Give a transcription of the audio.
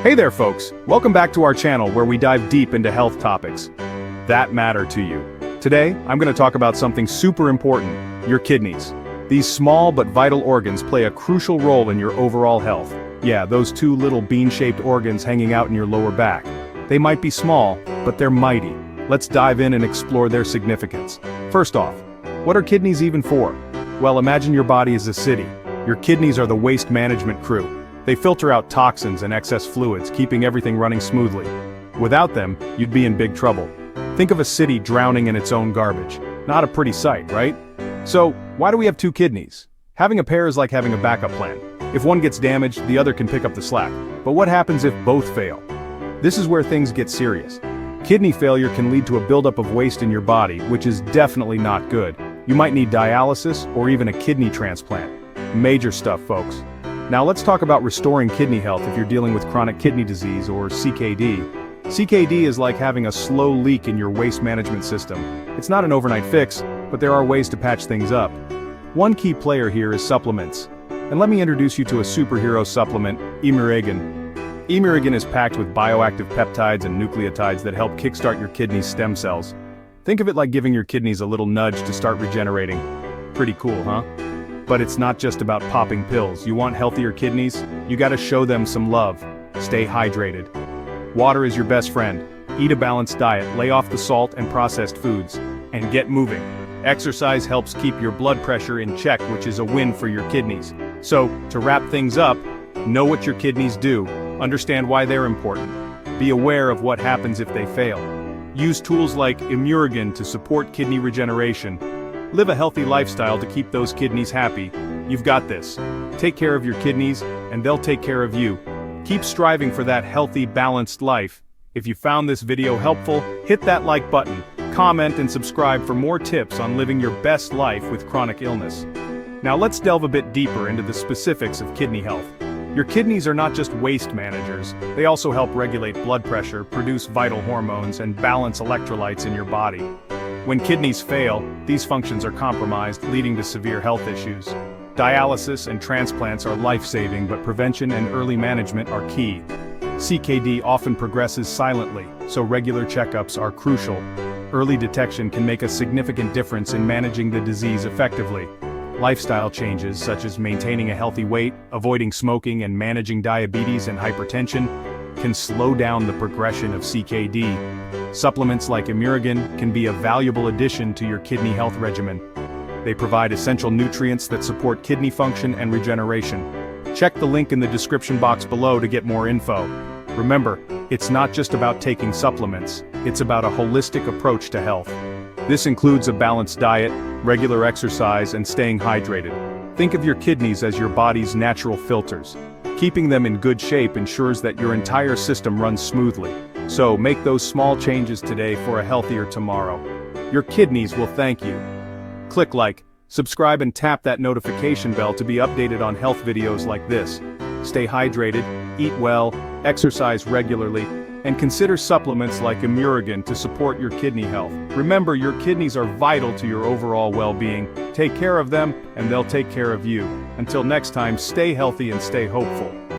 Hey there folks, welcome back to our channel where we dive deep into health topics that matter to you. Today, I'm going to talk about something super important, your kidneys. These small but vital organs play a crucial role in your overall health. Yeah, those two little bean-shaped organs hanging out in your lower back. They might be small, but they're mighty. Let's dive in and explore their significance. First off, what are kidneys even for? Well, imagine your body is a city. Your kidneys are the waste management crew. They filter out toxins and excess fluids, keeping everything running smoothly. Without them, you'd be in big trouble. Think of a city drowning in its own garbage. Not a pretty sight, right? So, why do we have two kidneys? Having a pair is like having a backup plan. If one gets damaged, the other can pick up the slack. But what happens if both fail? This is where things get serious. Kidney failure can lead to a buildup of waste in your body, which is definitely not good. You might need dialysis or even a kidney transplant. Major stuff, folks. Now let's talk about restoring kidney health if you're dealing with chronic kidney disease or CKD. CKD is like having a slow leak in your waste management system. It's not an overnight fix, but there are ways to patch things up. One key player here is supplements. And let me introduce you to a superhero supplement, Imurigen. Imurigen is packed with bioactive peptides and nucleotides that help kickstart your kidney's stem cells. Think of it like giving your kidneys a little nudge to start regenerating. Pretty cool, huh? But it's not just about popping pills. You want healthier kidneys? You gotta show them some love. Stay hydrated. Water is your best friend. Eat a balanced diet, lay off the salt and processed foods, and get moving. Exercise helps keep your blood pressure in check, which is a win for your kidneys. So, to wrap things up, know what your kidneys do, understand why they're important. Be aware of what happens if they fail. Use tools like Imurigen to support kidney regeneration. Live a healthy lifestyle to keep those kidneys happy. You've got this. Take care of your kidneys, and they'll take care of you. Keep striving for that healthy, balanced life. If you found this video helpful, hit that like button, comment and subscribe for more tips on living your best life with chronic illness. Now let's delve a bit deeper into the specifics of kidney health. Your kidneys are not just waste managers, they also help regulate blood pressure, produce vital hormones, and balance electrolytes in your body. When kidneys fail, these functions are compromised, leading to severe health issues. Dialysis and transplants are life-saving, but prevention and early management are key. CKD often progresses silently, so regular checkups are crucial. Early detection can make a significant difference in managing the disease effectively. Lifestyle changes, such as maintaining a healthy weight, avoiding smoking, and managing diabetes and hypertension, can slow down the progression of CKD. Supplements like Imurigen can be a valuable addition to your kidney health regimen. They provide essential nutrients that support kidney function and regeneration. Check the link in the description box below to get more info. Remember, it's not just about taking supplements, it's about a holistic approach to health. This includes a balanced diet, regular exercise, and staying hydrated. Think of your kidneys as your body's natural filters. Keeping them in good shape ensures that your entire system runs smoothly. So make those small changes today for a healthier tomorrow. Your kidneys will thank you. Click like, subscribe and tap that notification bell to be updated on health videos like this. Stay hydrated, eat well, exercise regularly, and consider supplements like Imurigen to support your kidney health. Remember, your kidneys are vital to your overall well-being. Take care of them, and they'll take care of you. Until next time, stay healthy and stay hopeful.